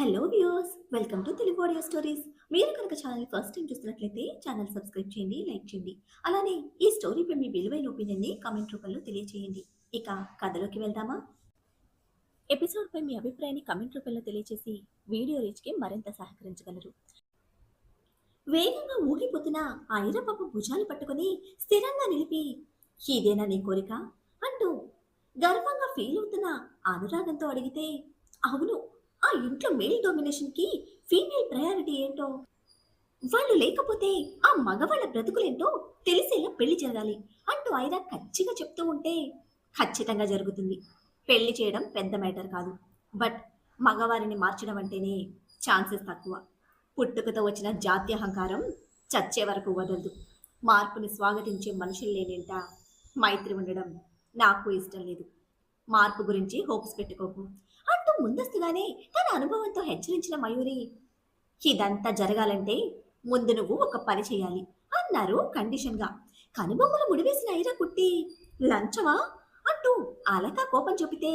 Hello viewers, welcome to Telugu audio stories. మీరు కనుక channel first time చూస్తున్నట్లయితే ఛానల్ సబ్స్క్రైబ్ చేయండి, లైక్ చేయండి. అలానే ఈ స్టోరీపై మీ విలువైన ఒపీనియన్ని కామెంట్ రూపంలో తెలియజేయండి. ఇక కథలోకి వెళ్దామా? ఎపిసోడ్పై మీ అభిప్రాయాన్ని కామెంట్ రూపంలో తెలియజేసి వీడియో రీచ్కి మరింత సహకరించగలరు. వేగంగా ఊగిపోతున్న ఐరపప్పు భుజాలు పట్టుకుని స్థిరంగా నిలిపి, ఇదేనా నీ కోరిక అంటూ గర్వంగా ఫీల్ అవుతున్న అనురాగంతో అడిగితే, అవును, ఆ ఇంట్లో మేల్ డామినేషన్ కి ఫీమేల్ ప్రయారిటీ ఏంటో, వాళ్ళు లేకపోతే ఆ మగవాళ్ళ బ్రతుకులేంటో తెలిసేలా పెళ్లి జరగాలి అంటూ ఐరా ఖచ్చితంగా చెప్తూ ఉంటే, ఖచ్చితంగా జరుగుతుంది. పెళ్లి చేయడం పెద్ద మ్యాటర్ కాదు. బట్ మగవారిని మార్చడం అంటేనే ఛాన్సెస్ తక్కువ. పుట్టుకతో వచ్చిన జాత్యహంకారం చచ్చే వరకు వదలదు. మార్పుని స్వాగతించే మనుషులు లేనేంట మైత్రి ఉండడం నాకు ఇష్టం లేదు. మార్పు గురించి హోప్స్ పెట్టుకోకు అంటూ ముందస్తుగానే తన అనుభవంతో హెచ్చరించిన మయూరి, ఇదంతా జరగాలంటే ముందు నువ్వు ఒక పని చేయాలి అన్నారు కండిషన్గా. కనుబొమ్మలు ముడివేసిన ఐరా కుట్టి, లంచమా అంటూ అలకా కోపం చూపితే,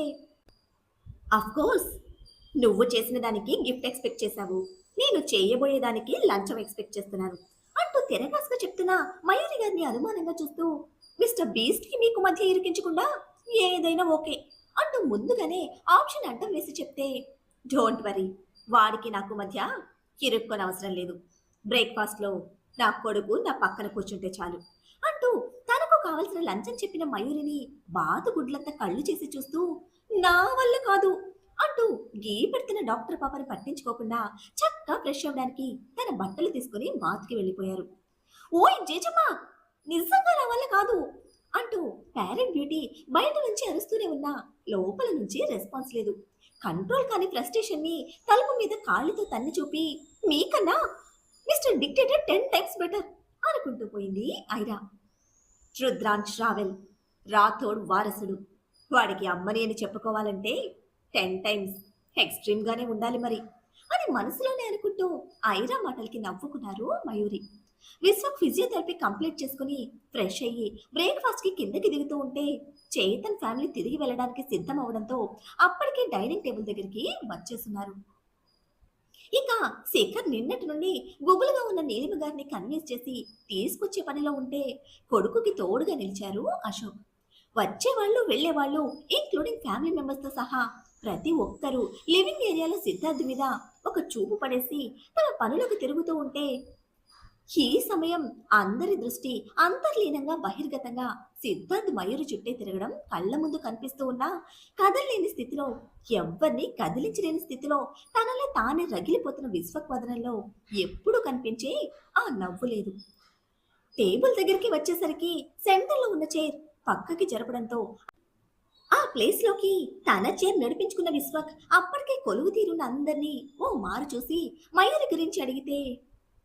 కోర్స్, నువ్వు చేసిన దానికి గిఫ్ట్ ఎక్స్పెక్ట్ చేశావు, నేను చేయబోయేదానికి లంచం ఎక్స్పెక్ట్ చేస్తున్నాను అంటూ తెరకాసుగా చెప్తున్న మయూరి గారిని అనుమానంగా చూస్తూ, మిస్టర్ బీస్ట్ కి మీకు మధ్య ఇరికించకుండా ఏదైనా ఓకే అంటూ ముందుగానే ఆప్షన్ అడ్డం వేసి చెప్తే, డోంట్ వరీ, వాడికి నాకు మధ్య ఇరుక్కొనవసరం లేదు. బ్రేక్ఫాస్ట్లో నా కొడుకు నా పక్కన కూర్చుంటే చాలు అంటూ తనకు కావలసిన లంచం చెప్పిన మయూరిని బాతు గుడ్లంతా కళ్ళు చేసి చూస్తూ, నా వల్ల కాదు అంటూ గీ పెడుతున్న డాక్టర్ పాపని పట్టించుకోకుండా చక్కగా ఫ్రెష్ అవ్వడానికి తన బట్టలు తీసుకుని బాత్కి వెళ్ళిపోయారు. ఓయ్ జేజమ్మా, నిజంగా నా వల్ల కాదు అంటూ పేరెంట్ బ్యూటీ బయట నుంచి అరుస్తూనే ఉన్నా లోపల నుంచి రెస్పాన్స్ లేదు. కంట్రోల్ కాని ఫ్రస్ట్రేషన్ ని తలుపు మీద కాళ్ళతో తన్ని చూపి, మీకన్నా మిస్టర్ డిక్టేటర్ 10 టైమ్స్ బెటర్ అనుకుంటూ పోయింది ఐరా. రుద్రాంశ్ రావెల్ రాథోడ్ వారసుడు, వాడికి అమ్మని అని చెప్పుకోవాలంటే 10 టైమ్స్ ఎక్స్ట్రీమ్ గానే ఉండాలి మరి అని మనసులోనే అనుకుంటూ ఐరా మాటలకి నవ్వుకున్నారు మయూరి. విశ్వక్ ఫిజియోథెరపీ కంప్లీట్ చేసుకుని ఫ్రెష్ అయ్యి బ్రేక్ఫాస్ట్ కి కిందకి దిగుతూ ఉంటే చేతన్ ఫ్యామిలీ తిరిగి వెళ్ళడానికి సిద్ధం అవడంతో అప్పటికే డైనింగ్ టేబుల్ దగ్గరికి వచ్చేస్తున్నారు. ఇక శేఖర్ నిన్నటి నుండి గుబులుగా ఉన్న నీలిమ గారిని కన్విన్స్ చేసి తీసుకొచ్చే పనిలో ఉంటే కొడుకుకి తోడుగా నిలిచారు అశోక్. వచ్చేవాళ్ళు వెళ్లేవాళ్ళు ఇంక్లూడింగ్ ఫ్యామిలీ మెంబర్స్ తో సహా ప్రతి ఒక్కరూ లివింగ్ ఏరియాలో సిద్ధార్థ్ మీద ఒక చూపు పడేసి తమ పనులకు తిరుగుతూ ఉంటే ఈ సమయం అందరి దృష్టి అంతర్లీనంగా బహిర్గతంగా సిద్ధార్థ్ మయూరి చుట్టే తిరగడం కళ్ళ ముందు కనిపిస్తూ ఉన్నా కదలలేని స్థితిలో, ఎవ్వరిని కదిలించలేని స్థితిలో తనలో తానే రగిలిపోతున్న విశ్వక్ వదనంలో ఎప్పుడు కనిపించే ఆ నవ్వు లేదు. టేబుల్ దగ్గరికి వచ్చేసరికి సెంటర్లో ఉన్న చైర్ పక్కకి జరపడంతో ఆ ప్లేస్ లోకి తన చైర్ నడిపించుకున్న విశ్వక్ అప్పటికే కొలువు తీరున్న అందరినీ ఓ మారు చూసి మయూరి గురించి అడిగితే,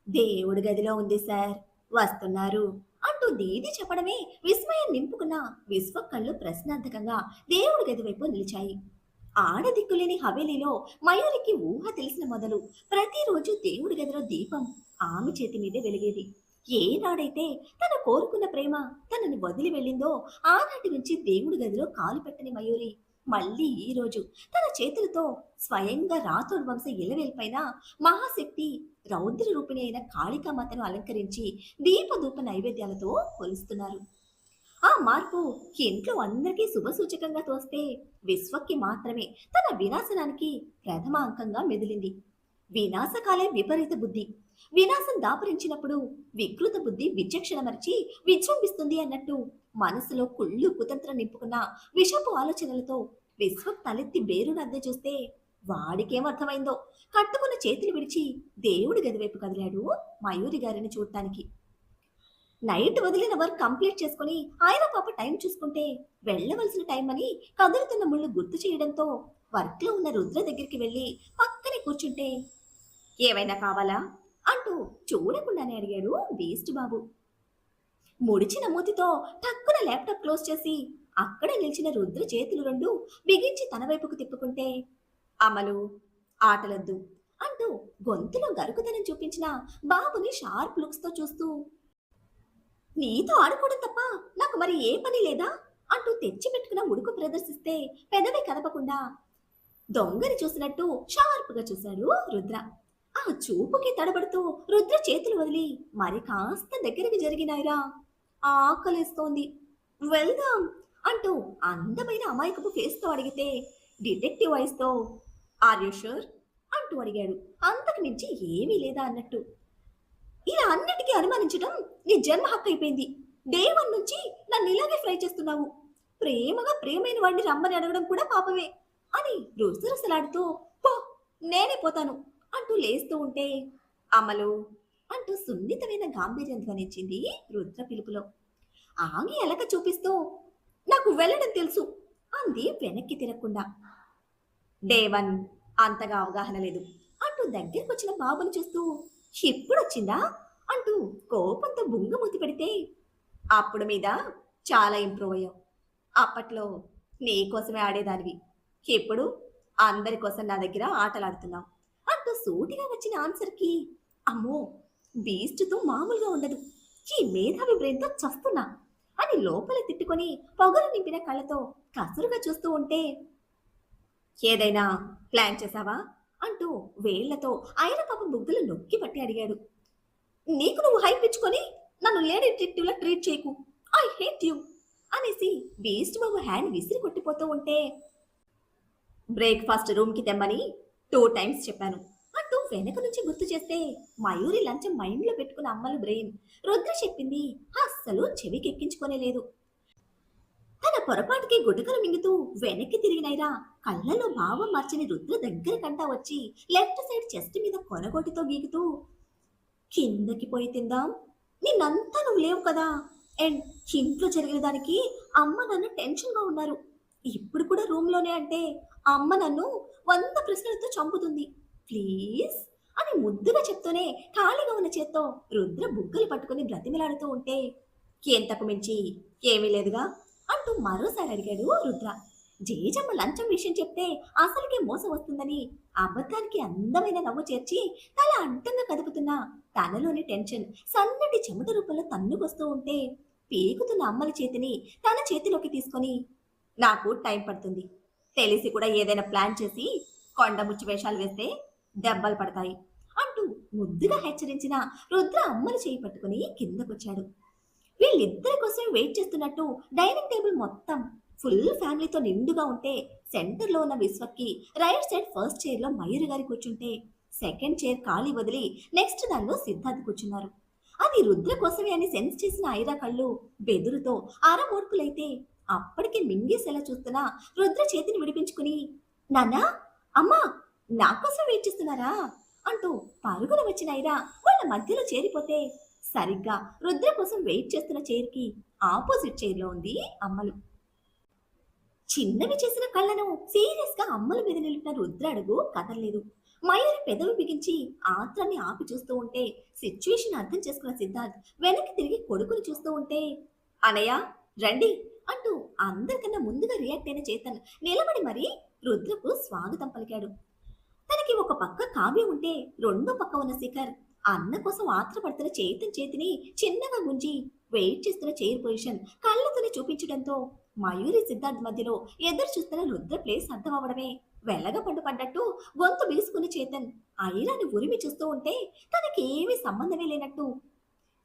దేవుడి గదిలో ఉంది సార్, వస్తున్నారు అంటూ దీది చెప్పడమే విస్మయం నింపుకున్న విశ్వక్ కళ్ళు ప్రశ్నార్థకంగా దేవుడి గది వైపు నిలిచాయి. ఆడదిక్కులేని హవేలీలో మయూరికి ఊహ తెలిసిన మొదలు ప్రతిరోజు దేవుడి గదిలో దీపం ఆమె చేతి మీదే వెలిగేది. ఏనాడైతే తన కోరుకున్న ప్రేమ తనని వదిలి వెళ్ళిందో ఆనాటి నుంచి దేవుడి గదిలో కాలు పెట్టని మయూరి మళ్ళీ ఈ రోజు తన చేతులతో స్వయంగా రాథోడ్ వంశ ఇలవేల్పైన మహాశక్తి రౌద్ర రూపిణి అయిన కాళికామాతను అలంకరించి దీపధూప నైవేద్యాలతో కొలుస్తున్నారు. ఆ మార్పు ఇంట్లో అందరికీ శుభసూచకంగా తోస్తే విశ్వక్కి మాత్రమే తన వినాశనానికి ప్రథమ అంకంగా మెదిలింది. వినాశకాలే విపరీత బుద్ధి, వినాశం దాపురించినప్పుడు వికృత బుద్ధి విచక్షణ మరిచి విజృంభిస్తుంది అన్నట్టు మనసులో కుళ్ళు కుతంత్రం నింపుకున్న విషపు ఆలోచనలతో విశ్వక్ తలెత్తి బేరునద్దే చూస్తే వాడికేమర్థమైందో కట్టుకున్న చేతులు విడిచి దేవుడి గదివైపు కదిలాడు మయూరి గారిని చూడటానికి. నైట్ వదిలిన వర్క్ కంప్లీట్ చేసుకుని ఆయన పాప టైం చూసుకుంటే వెళ్ళవలసిన టైం అని కదులుతున్న ముళ్ళు గుర్తు చేయడంతో వర్క్ లో ఉన్న రుద్ర దగ్గరికి వెళ్ళి పక్కనే కూర్చుంటే, ఏమైనా కావాలా అంటూ చూడకుండానే అడిగాడు బీస్ట్ బాబు. ముడిచిన మూతితో టక్కున ల్యాప్టాప్ క్లోజ్ చేసి అక్కడే నిలిచిన రుద్ర చేతులు రెండు బిగించి తన వైపుకు తిప్పుకుంటే, అమలు, ఆటలొద్దు అంటూ గొంతులో గరుకుతనం చూపించిన బాబుని షార్ప్ లుక్స్ తో చూస్తూ, నీతో ఆడుకోవడం తప్ప నాకు మరి ఏ పని లేదా అంటూ తెచ్చిపెట్టుకున్న ఉడుకు ప్రదర్శిస్తే పెదవి కదపకుండా, దొంగని చూసినట్టు షార్ప్‌గా చూశాడు రుద్ర. ఆ చూపుకి తడబడుతూ రుద్ర చేతులు వదిలి మరి కాస్త దగ్గరికి జరిగినాయిరా. ఆకలేస్తోంది. వెళ్దాం అంటూ అందమైన అమాయకపు ఫేస్‌తో అడిగితే డిటెక్టివ్ ఐస్‌తో ఆర్ యూ ష్యూర్ అంటూ అడిగాడు. అంతకు మించి ఏమీ లేదా అన్నట్టు. ఇలా అన్నిటికీ అనుమానించడం నీ జన్మ హక్కయిపోయింది. డే 1 నుంచి నన్ను ఇలాగే ఫ్రై చేస్తున్నావు. ప్రేమగా ప్రియమైన వాడిని రమ్మని అడగడం కూడా పాపమే అని రుసరుసలాడుతూ పో నేనే పోతాను అంటూ లేస్తూ ఉంటే అమలు అంటూ సున్నితమైన గాంభీర్యం ధ్వనించింది రుద్ర పిలుపులో. ఆగి ఎలక చూపిస్తూ నాకు వెళ్ళడం తెలుసు అంది వెనక్కి తిరగకుండా. డే 1 అంతగా అవగాహన లేదు అంటూ దగ్గరకొచ్చిన బాబును చూస్తూ ఇప్పుడొచ్చిందా అంటూ కోపంతో బుంగమూతి పెడితే అప్పుడు మీద చాలా ఇంప్రూవ్ అయ్యావు. అప్పట్లో నీ కోసమే ఆడేదానివి. ఇప్పుడు అందరి కోసం నా దగ్గర ఆటలాడుతున్నావు అంటూ సూటిగా వచ్చిన ఆన్సర్కి అమ్మో బీస్ట్తో మామూలుగా ఉండదు. ఈ మేధావి బ్రెయిన్తో చస్తున్నా అని లోపల తిట్టుకొని పొగరు నింపిన కళ్ళతో కసురుగా చూస్తూ ఉంటే ఏదైనా ప్లాన్ చేశావా అంటూ వేళ్లతో ఐరపాప బుగ్గలు నొక్కి పట్టి అడిగాడు. నీకు నువ్వు హైపిచ్చుకొని నన్ను లేడీ డిటెక్టివ్లా ట్రీట్ చేయకు. ఐ హేట్ యూ అనేసి బీస్ట్ బాబు హ్యాండ్ విసిరి కొట్టిపోతూ ఉంటే బ్రేక్ఫాస్ట్ రూమ్కి తెమ్మని 2 టైమ్స్ చెప్పాను అంటూ వెనక నుంచి గుర్తు చేస్తే మయూరి లంచం మైండ్లో పెట్టుకున్న అమ్మల బ్రెయిన్ రుద్ర చెప్పింది అస్సలు చెవికెక్కించుకోనే లేదు. తన పొరపాటుకి గుటకలు మింగుతూ వెనక్కి తిరిగినైరా కళ్ళలో భావం మార్చని రుద్ర దగ్గర కంటా వచ్చి లెఫ్ట్ సైడ్ చెస్ట్ మీద కొనగొట్టితో గీకుతూ కిందకి పోయి తిందాం. నిన్నంతా నువ్వు లేవు కదా. అండ్ ఇంట్లో జరిగిన దానికి అమ్మ నన్ను టెన్షన్గా ఉన్నారు. ఇప్పుడు కూడా రూమ్లోనే అంటే అమ్మ నన్ను 100 ప్రశ్నలతో చంపుతుంది. ప్లీజ్ అని ముద్దుగా చెప్తూనే ఖాళీగా ఉన్న చేత్తో రుద్ర బుగ్గలు పట్టుకుని బ్రతిమిలాడుతూ ఉంటే ఎంతకు మించి ఏమీ లేదుగా అంటూ మరోసారి అడిగాడు రుద్ర. జేజమ్మ లంచం విషయం చెప్తే అసలుకే మోసం వస్తుందని అబద్ధానికి అందమైన నవ్వు చేర్చి తల అడ్డంగా కదుపుతున్న తనలోని టెన్షన్ సన్నటి చెమట రూపంలో తన్నుకొస్తూ ఉంటే పీకుతున్న అమ్మల చేతిని తన చేతిలోకి తీసుకొని నాకు టైం పడుతుంది. తెలిసి కూడా ఏదైనా ప్లాన్ చేసి కొండ ముచ్చి వేషాలు వేస్తే దెబ్బలు పడతాయి అంటూ ముద్దుగా హెచ్చరించిన రుద్ర అమ్మల చేయి పట్టుకుని కిందకొచ్చాడు. వీళ్ళిద్దరి కోసం వెయిట్ చేస్తున్నట్టు డైనింగ్ టేబుల్ మొత్తం ఫుల్ ఫ్యామిలీతో నిండుగా ఉంటే సెంటర్లో ఉన్న విశ్వక్కి రైట్ సైడ్ ఫస్ట్ చైర్లో మయూరి గారి కూర్చుంటే సెకండ్ చైర్ ఖాళీ వదిలి నెక్స్ట్ దానిలో సిద్ధార్థ్ కూర్చున్నారు. అది రుద్ర కోసమే అని సెన్స్ చేసిన ఐరా కళ్ళు బెదురుతో అరమోడ్పులైతే అప్పటికి మింగేసేలా చూస్తున్న రుద్ర చేతిని విడిపించుకుని నాన్నా అమ్మా నా కోసం వెయిట్ చేస్తున్నారా అంటూ పరుగున వచ్చిన ఐరా వాళ్ళ మధ్యలో చేరిపోతే సరిగ్గా రుద్ర కోసం వెయిట్ చేస్తున్న చైర్కి ఆపోజిట్ చైర్లో ఉంది అమ్మలు. చిన్నవి చేసిన కళ్ళను సీరియస్ గా అమ్మల మీద నిలిపిన రుద్ర అడుగు కదలలేదు. మయూరి పెదవి బిగించి ఆత్రాన్ని ఆపి చూస్తూ ఉంటే సిచ్యువేషన్ అర్థం చేసుకున్న సిద్ధార్థ్ వెనక్కి తిరిగి కొడుకుని చూస్తూ ఉంటే అనయ్య రండి అంటూ అందరికన్నా ముందుగా రియాక్ట్ అయిన చేతన్ నిలబడి మరీ రుద్రకు స్వాగతం పలికాడు. తనకి ఒక పక్క కావ్య ఉంటే రెండో పక్క ఉన్న శిఖర్ అన్న కోసం ఆత్రపడుతున్న చేతన్ చేతిని చిన్నగా గుంజి వెయిట్ చేస్తున్న చైర్ పొజిషన్ కళ్ళతోనే చూపించడంతో మయూరి సిద్ధార్థ్ మధ్యలో ఎదురు చూస్తున్న రుద్ర ప్లేస్ అర్థం అవడమే వెళ్ళగా పడ్డట్టు గొంతు బిగుసుకుని చేతన్ ఐరాని ఉరిమి చూస్తూ ఉంటే తనకి ఏమీ సంబంధమే లేనట్టు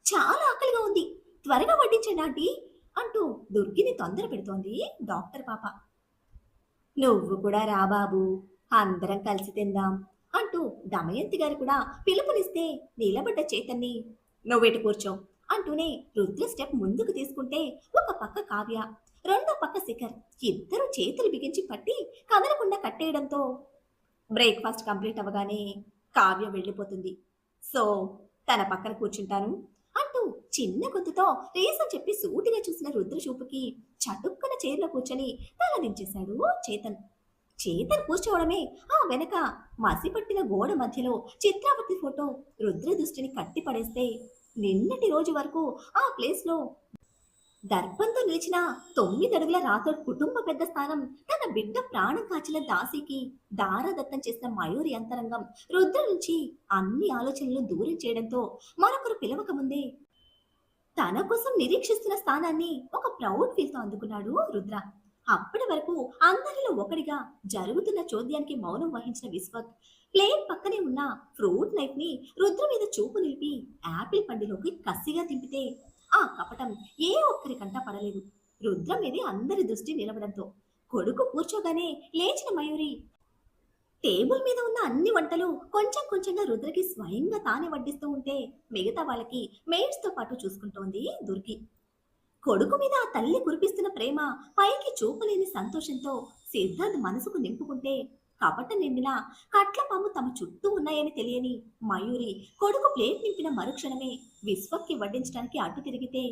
చాలా ఆకలిగా ఉంది త్వరగా వడ్డించండి ఆంటీ అంటూ దుర్గిని తొందర పెడుతోంది డాక్టర్ పాప. నువ్వు కూడా రా బాబు అందరం కలిసి తిందాం అంటూ దమయంతి గారు కూడా పిలుపునిస్తే నిలబడ్డ చేతన్ని నువ్వేటి కూర్చో అంటూనే రుద్ర స్టెప్ ముందుకు తీసుకుంటే ఒక పక్క కావ్య రెండో పక్క శిఖర్ ఇద్దరు చేతులు బిగించి పట్టి కదలకుండా కట్టేయడంతో బ్రేక్ఫాస్ట్ కంప్లీట్ అవ్వగానే కావ్య వెళ్ళిపోతుంది. సో తన పక్కన కూర్చుంటాను అంటూ చిన్న గొంతుతో రీజన్ చెప్పి సూటిగా చూసిన రుద్ర చూపుకి చటుక్కున చైర్లో కూర్చొని తల దించేశాడు చేతన్. చేతన్ కూర్చోవడమే ఆ వెనక మసిపట్టిన గోడ మధ్యలో చిత్రావతి ఫోటో రుద్ర దృష్టిని కట్టి పడేస్తే నిన్నటి రోజు వరకు ఆ ప్లేస్లో దర్పంతో నిలిచిన 9 అడుగుల రాథోడ్ కుటుంబ పెద్ద స్థానం తన బిడ్డ ప్రాణం కాచిన దాసికి దారాదత్తం చేసిన మయూరి అంతరంగం రుద్ర నుంచి అన్ని ఆలోచనలు దూరం చేయడంతో మరొకరు పిలవక ముందే తన కోసం నిరీక్షిస్తున్న స్థానాన్ని ఒక ప్రౌడ్ ఫీల్తో అందుకున్నాడు రుద్ర. అప్పటి వరకు అందరిలో ఒకడిగా జరుగుతున్న చోద్యానికి మౌనం వహించిన విశ్వక్ ప్లేట్ పక్కనే ఉన్న ఫ్రూట్ నైఫ్ ని రుద్ర మీద చూపు నిలిపి యాపిల్ పండులోకి కసిగా తింపితే ఆ కపటం ఏ ఒక్కరి కంట పడలేదు. రుద్ర మీదే అందరి దృష్టి నిలవడంతో కొడుకు కూర్చోగానే లేచిన మయూరి టేబుల్ మీద ఉన్న అన్ని వంటలు కొంచెం కొంచెంగా రుద్రకి స్వయంగా తానే వడ్డిస్తూ ఉంటే మిగతా వాళ్ళకి మేడ్స్ తో పాటు చూసుకుంటోంది దుర్గి. కొడుకు మీద ఆ తల్లి కురిపిస్తున్న ప్రేమ, పైకి చూపలేని సంతోషంతో సిద్ధార్థ్ మనసుకు నింపుకుంటే కపట నిండిన కట్లపాము తమ చుట్టూ ఉన్నాయని తెలియని మయూరి కొడుకు ప్లేట్ నింపిన మరుక్షణమే విశ్వక్కి వడ్డించడానికి అడ్డు తిరిగితే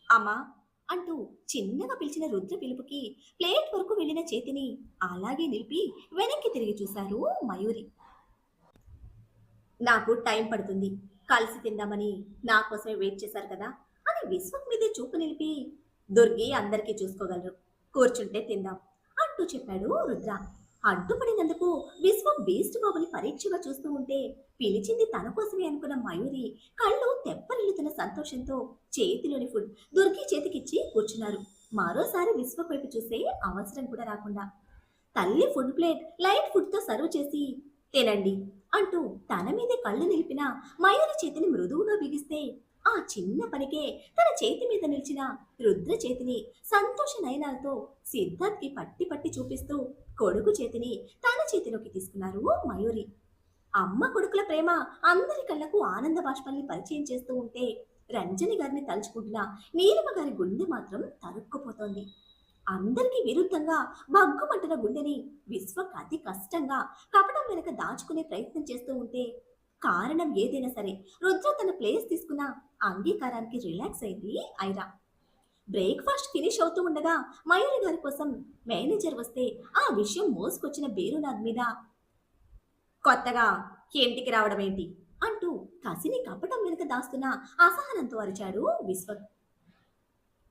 అమ్మా అంటూ చిన్నగా పిలిచిన రుద్ర పిలుపుకి ప్లేట్ వరకు వెళ్ళిన చేతిని అలాగే నిలిపి వెనక్కి తిరిగి చూశారు మయూరి. నాకు టైం పడుతుంది, కలిసి తిందామని నా కోసమే వెయిట్ చేశారు కదా అని విశ్వక్ మీదే చూపు నిలిపి దుర్గి అందరికీ చూసుకోగలరు, కూర్చుంటే తిందాం అంటూ చెప్పాడు రుద్ర. అడ్డుపడినందుకు విశ్వక్ బీస్ట్ బాబుని పరీక్షగా చూస్తూ ఉంటే పిలిచింది తన కోసమే అనుకున్న మయూరి కళ్ళు తెప్పరిల్లుతున్న సంతోషంతో చేతిలోని ఫుడ్ దుర్గి చేతికిచ్చి కూర్చున్నారు. మరోసారి విశ్వక్ వైపు చూసే అవసరం కూడా రాకుండా తల్లి ఫుడ్ ప్లేట్ లైట్ ఫుడ్ తో సర్వ్ చేసి తినండి అంటూ తన మీదే కళ్ళు నిలిపిన మయూరి చేతిని మృదువుగా బిగిస్తే ఆ చిన్న పనికే తన చేతి మీద నిలిచిన రుద్ర చేతిని సంతోష నయనాలతో సిద్ధార్థ్కి పట్టి పట్టి చూపిస్తూ కొడుకు చేతిని తన చేతిలోకి తీసుకున్నారు మయూరి. అమ్మ కొడుకుల ప్రేమ అందరి కళ్ళకు ఆనంద బాష్పాల్ని పరిచయం చేస్తూ ఉంటే రంజని గారిని తలుచుకుంటున్న నీలిమ గారి గుండె మాత్రం తరుక్కుపోతోంది. అందరికీ విరుద్ధంగా భగ్గుమంటున్న గుండెని విశ్వక్ అతి కష్టంగా కపటం వెనక దాచుకునే ప్రయత్నం చేస్తూ ఉంటే కారణం ఏదైనా సరే రుద్ర తన ప్లేస్ తీసుకున్న అంగీకారానికి రిలాక్స్ అయింది ఐరా. బ్రేక్ఫాస్ట్ ఫినిష్ అవుతూ ఉండగా మయూరి గారి కోసం మేనేజర్ వస్తే ఆ విషయం మోసుకొచ్చిన బేరునాథ్ మీద కొత్తగా ఇంటికి రావడం ఏంటి అంటూ కసిని కపటం వెనుక దాస్తున్న అసహనంతో అరిచాడు విశ్వక్.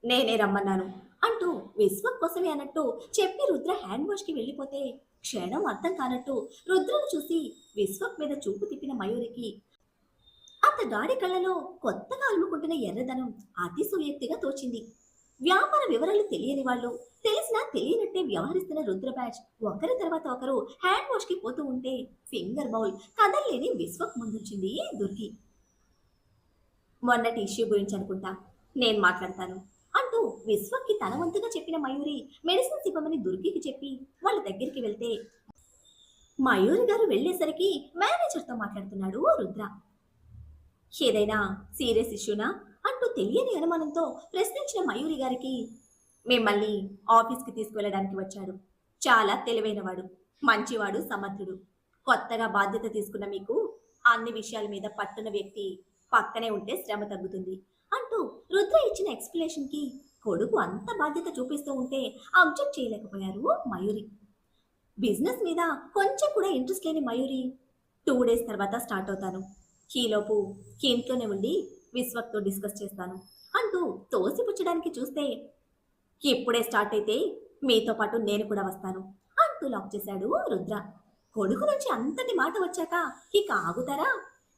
నేనే రమ్మన్నాను అంటూ విశ్వక్ కోసమే అన్నట్టు చెప్పి రుద్ర హ్యాండ్ వాష్ కి వెళ్ళిపోతే క్షణం అర్థం కానట్టు రుద్రను చూసి విశ్వక్ మీద చూపు తిప్పిన మయూరికి అతగాడి కళ్ళలో కొత్తగా అలుముకుంటున్న ఎర్రదనం అతిశయోక్తిగా తోచింది. వ్యాపార వివరాలు తెలియని వాళ్ళు తెలిసినా తెలియనట్టే వ్యవహరిస్తున్న రుద్ర బ్యాచ్ ఒకరి తర్వాత ఒకరు హ్యాండ్ వాష్ కి పోతూ ఉంటే ఫింగర్ బౌల్ కదల్లేని విశ్వక్ ముందుంచింది దుర్గి. మొన్నటి ఇష్యూ గురించి అనుకుంటా, నేను మాట్లాడతాను అంటూ విశ్వక్కి తన వంతుగా చెప్పిన మయూరి మెడిసిన్స్ ఇవ్వమని దుర్గికి చెప్పి వాళ్ళ దగ్గరికి వెళ్తే మయూరి గారు వెళ్లేసరికి మేనేజర్తో మాట్లాడుతున్నాడు రుద్ర. ఏదైనా సీరియస్ ఇష్యూనా అంటూ తెలియని అనుమానంతో ప్రశ్నించిన మయూరి గారికి మిమ్మల్ని ఆఫీస్కి తీసుకువెళ్ళడానికి వచ్చాడు. చాలా తెలివైనవాడు, మంచివాడు, సమర్థుడు. కొత్తగా బాధ్యత తీసుకున్న మీకు అన్ని విషయాల మీద పట్టున్న వ్యక్తి పక్కనే ఉంటే శ్రమ తగ్గుతుంది అంటూ రుద్ర ఇచ్చిన ఎక్స్ప్లెనేషన్ కి కొడుకు అంత బాధ్యత చూపిస్తూ ఉంటే అబ్జెక్ట్ చేయలేకపోయారు మయూరి. బిజినెస్ మీద కొంచెం కూడా ఇంట్రెస్ట్ లేని మయూరి 2 days తర్వాత స్టార్ట్ అవుతాను, ఈలోపు ఇంట్లోనే ఉండి విశ్వక్తో డిస్కస్ చేస్తాను అంటూ తోసిపుచ్చడానికి చూస్తే ఇప్పుడే స్టార్ట్ అయితే మీతో పాటు నేను కూడా వస్తాను అంటూ లాక్ చేశాడు రుద్ర. కొడుకు నుంచి అంతటి మాట వచ్చాక ఇక ఆగుతారా?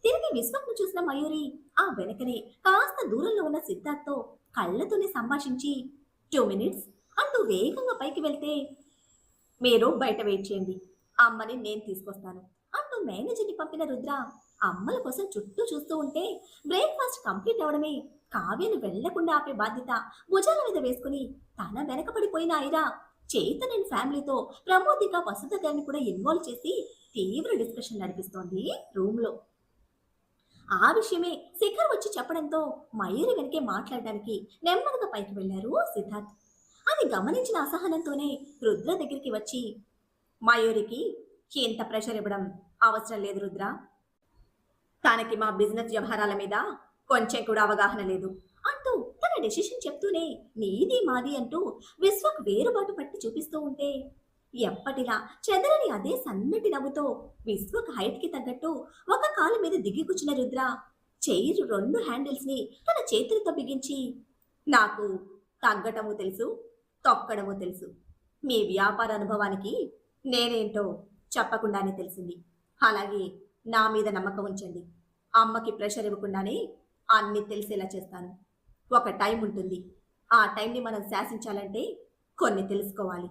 తిరిగి విశ్వక్ను చూసిన మయూరి ఆ వెనకనే కాస్త దూరంలో ఉన్న సిద్ధార్థ్తో కళ్ళతోనే సంభాషించి 2 minutes అంటూ వేగంగా పైకి వెళ్తే మీరు బయట వెయిట్ చేయండి, అమ్మని నేను తీసుకొస్తాను అంటూ మేనేజర్ని పంపిన రుద్ర అమ్మల కోసం చుట్టూ చూస్తూ ఉంటే బ్రేక్ఫాస్ట్ కంప్లీట్ అవడమే కావ్యను వెళ్లకుండా ఆపే బాధ్యత భుజాల మీద వేసుకుని తన వెనకపడిపోయిన ఐరా చైతన్యన్ ఫ్యామిలీతో ప్రమోదిక వసుధ గారిని కూడా ఇన్వాల్వ్ చేసి తీవ్ర డిస్కషన్ నడిపిస్తోంది రూమ్ లో. ఆ విషయమే శిఖర్ వచ్చి చెప్పడంతో మయూరి వెనకే మాట్లాడడానికి నెమ్మదిగా పైకి వెళ్లారు సిద్ధార్థ్. అది గమనించిన అసహనంతోనే రుద్ర దగ్గరికి వచ్చి మయూరికి ఇంత ప్రెషర్ ఇవ్వడం అవసరం లేదు రుద్ర, తనకి మా బిజినెస్ వ్యవహారాల మీద కొంచెం కూడా అవగాహన లేదు అంటూ తన డెసిషన్ చెప్తూనే నీది మాది అంటూ విశ్వక్ వేరుబాటు పట్టి చూపిస్తూ ఉంటే ఎప్పటిలా చెదరని అదే సన్నటి నవ్వుతో విశ్వక్ హైట్ కి తగ్గట్టు ఒక కాలు మీద దిగి కూర్చున్న రుద్ర చైర్ 2 హ్యాండిల్స్ ని తన చేతులతో బిగించి నాకు తగ్గటము తెలుసు, తొక్కడము తెలుసు. మీ వ్యాపార అనుభవానికి నేనేంటో చెప్పకుండానే తెలిసింది. అలాగే నా మీద నమ్మకం ఉంచండి. అమ్మకి ప్రెషర్ ఇవ్వకుండానే అన్ని తెలిసేలా చేస్తాను. ఒక టైం ఉంటుంది, ఆ టైంని మనం శాసించాలంటే కొన్ని తెలుసుకోవాలి.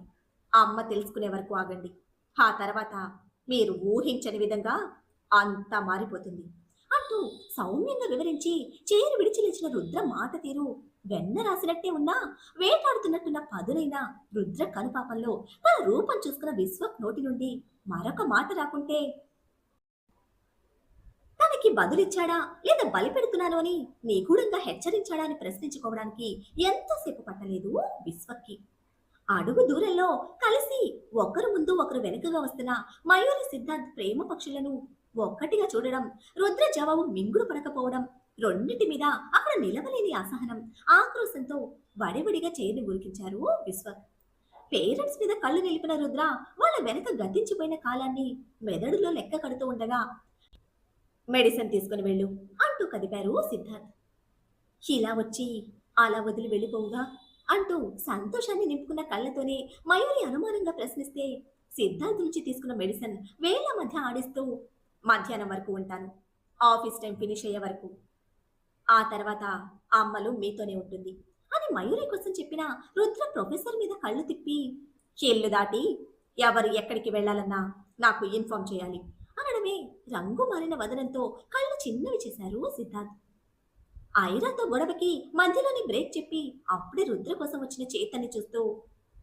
అమ్మ తెలుసుకునే వరకు ఆగండి. ఆ తర్వాత మీరు ఊహించని విధంగా అంతా మారిపోతుంది. అంటూ సౌమ్యంగా వివరించి చేరు విడిచి లేచిన రుద్ర మాట తీరు వెన్న రాసినట్టే ఉన్నా వేటాడుతున్నట్టున్న పదునైన రుద్ర కనుపాపంలో తన రూపం చూసుకున్న విశ్వక్ నోటి నుండి మరొక మాట రాకుంటే తనకి బదులిచ్చాడా లేదా బలి పెడుతున్నాను అని నిగూఢంగా హెచ్చరించాడా అని ప్రశ్నించుకోవడానికి ఎంతసేపు పట్టలేదు విశ్వక్కి. అడుగు దూరంలో కలిసి ఒకరు ముందు ఒకరు వెనుకగా వస్తున్న మయూరి సిద్ధార్థ్ ప్రేమ పక్షులను ఒక్కటిగా చూడడం, రుద్ర జవాబు మింగుడు పడకపోవడం, రెండింటి మీద అక్కడ నిలవలేని అసహనం, ఆక్రోశంతో వడివడిగా చేరిని గురికించారు విశ్వ. పేరెంట్స్ మీద కళ్ళు నిలిపిన రుద్ర వాళ్ళ వెనక గతించిపోయిన కాలాన్ని మెదడులో లెక్క కడుతూ ఉండగా మెడిసిన్ తీసుకుని వెళ్ళు అంటూ కదిపారు సిద్ధార్థ్. ఇలా వచ్చి అలా వదిలి వెళ్ళిపోవుగా అంటూ సంతోషాన్ని నింపుకున్న కళ్ళతోనే మయూరి అనుమానంగా ప్రశ్నిస్తే సిద్ధార్థ్ నుంచి తీసుకున్న మెడిసిన్ వేళ్ల మధ్య ఆడిస్తూ మధ్యాహ్నం వరకు ఉంటాను, ఆఫీస్ టైం ఫినిష్ అయ్యే వరకు, ఆ తర్వాత అమ్మలు మీతోనే ఉంటుంది అని మయూరి కోసం చెప్పిన రుద్ర ప్రొఫెసర్ మీద కళ్ళు తిప్పి ఇల్లు దాటి ఎవరు ఎక్కడికి వెళ్ళాలన్నా నాకు ఇన్ఫార్మ్ చేయాలి అనడమే రంగు మారిన వదనంతో కళ్ళు చిన్నవి చేశారు సిద్ధార్థ్. ఐరాతో గొడవకి మధ్యలోనే బ్రేక్ చెప్పి అప్పుడే రుద్ర కోసం వచ్చిన చేతన్ని చూస్తూ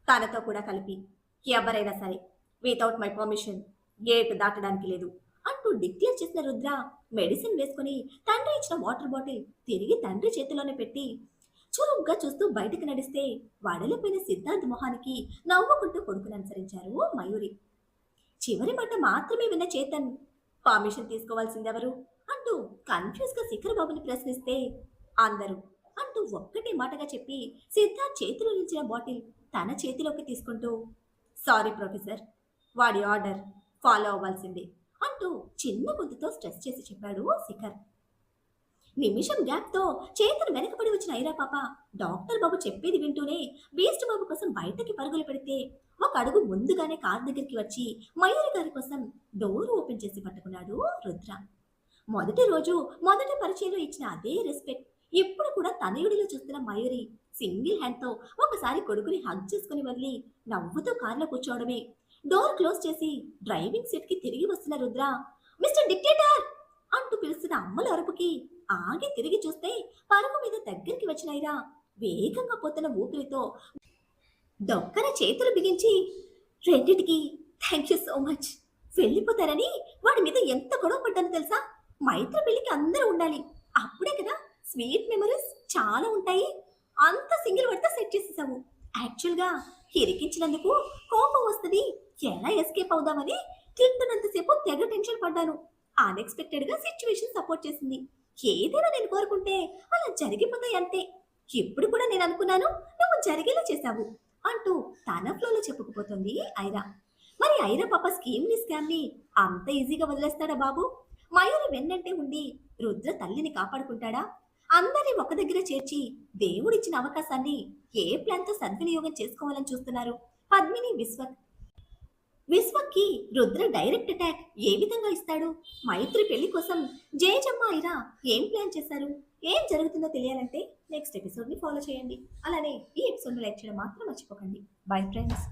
తనతో కూడా కలిపి ఎవరైనా సరే వితౌట్ మై పర్మిషన్ గేట్ దాటడానికి లేదు అంటూ డిక్లేర్ చేసిన రుద్ర మెడిసిన్ వేసుకుని తండ్రి ఇచ్చిన వాటర్ బాటిల్ తిరిగి తండ్రి చేతిలోనే పెట్టి చురుగ్గా చూస్తూ బయటకు నడిస్తే వడలిపోయిన సిద్ధార్థ్ మొహానికి నవ్వుకుంటూ కొడుకుని అనుసరించారు మయూరి. చివరి మాట మాత్రమే విన్న చేతన్ పర్మిషన్ తీసుకోవాల్సిందెవరు అంటూ కన్ఫ్యూజ్ గా శిఖర్ బాబుని ప్రశ్నిస్తే అందరూ అంటూ ఒక్కటే మాటగా చెప్పి సిద్ధార్థ్ చేతిలో నిలిచిన బాటిల్ తన చేతిలోకి తీసుకుంటూ సారీ ప్రొఫెసర్, వాడి ఆర్డర్ ఫాలో అవ్వాల్సిందే అంటూ చిన్న గొంతుతో స్ట్రెస్ చేసి చెప్పాడు శిఖర్. నిమిషం గ్యాప్ తో చేతులు వెనకపడి వచ్చిన ఐరా పాప డాక్టర్ బాబు చెప్పేది వింటూనే బీస్ట్ బాబు కోసం బయటకి పరుగులు పెడితే ఒక అడుగు ముందుగానే కార్ దగ్గరికి వచ్చి మయూరి గారి కోసం డోర్ ఓపెన్ చేసి పట్టుకున్నాడు రుద్ర. మొదటి రోజు మొదటి పరిచయంలో ఇచ్చిన అదే రెస్పెక్ట్ ఇప్పుడు కూడా తనయుడిలో చూస్తున్న మయూరి సింగిల్ హ్యాండ్ తో ఒకసారి కొడుకుని హగ్ చేసుకుని వదిలి నవ్వుతూ కార్లో కూర్చోవడమే. డోర్ క్లోజ్ చేసి డ్రైవింగ్ సీట్ కి తిరిగి వస్తున్న రుద్ర మిస్టర్ డిక్టేటర్ అంటూ పిలుస్తున్న అమ్మల అరుపుకి ఆగి తిరిగి చూస్తే పరుగు మీద దగ్గరికి వచ్చిన ఐరా వేగంగా పోతున్న ఊపిరితో డొక్కన చేతులు బిగించి రెండిటికి థ్యాంక్ యూ సో మచ్, వెళ్ళిపోతారని వాడి మీద ఎంత గొడవ పడ్డాను తెలుసా. మైత్రి పెళ్లికి అందరూ ఉండాలి, అప్పుడే కదా స్వీట్ మెమరీస్ చాలా ఉంటాయి, అంత సింగిల్ వర్డ్తో సెట్ చేసేసావు. యాక్చువల్గా ఇరికించినందుకు కోపం వస్తుంది, ఎలా ఎస్కేప్ అవుదామని తింటున్నంతసేపు తెగ టెన్షన్ పడ్డాను. అన్ఎక్స్పెక్టెడ్ గా సిచ్యువేషన్ సపోర్ట్ చేసింది. ఏదైనా నేను కోరుకుంటే అలా జరిగిపోతాయి అంతే. ఇప్పుడు కూడా నేను అనుకున్నాను, నువ్వు జరిగేలా చేశావు అంటూ తన ఫ్లోలో చెప్పుకుపోతుంది ఐరా. మరి ఐరా పాప స్కీమ్ ని అంత ఈజీగా వదిలేస్తాడా బాబు? మయూరి వెన్నంటే ఉండి రుద్ర తల్లిని కాపాడుకుంటాడా? అందరినీ ఒక దగ్గర చేర్చి దేవుడిచ్చిన అవకాశాన్ని ఏ ప్లాన్ తో సద్వినియోగం చేసుకోవాలని చూస్తున్నారు పద్మిని విశ్వక్. విశ్వక్కి రుద్ర డైరెక్ట్ అటాక్ ఏ విధంగా ఇస్తాడు? మైత్రి పెళ్లి కోసం జయజమ్మ ఐరా ఏం ప్లాన్ చేశారు? ఏం జరుగుతుందో తెలియాలంటే నెక్స్ట్ ఎపిసోడ్ ని ఫాలో చేయండి. అలానే ఈ ఎపిసోడ్ ని లైక్ చేయడం మాత్రం మర్చిపోకండి. Bye friends.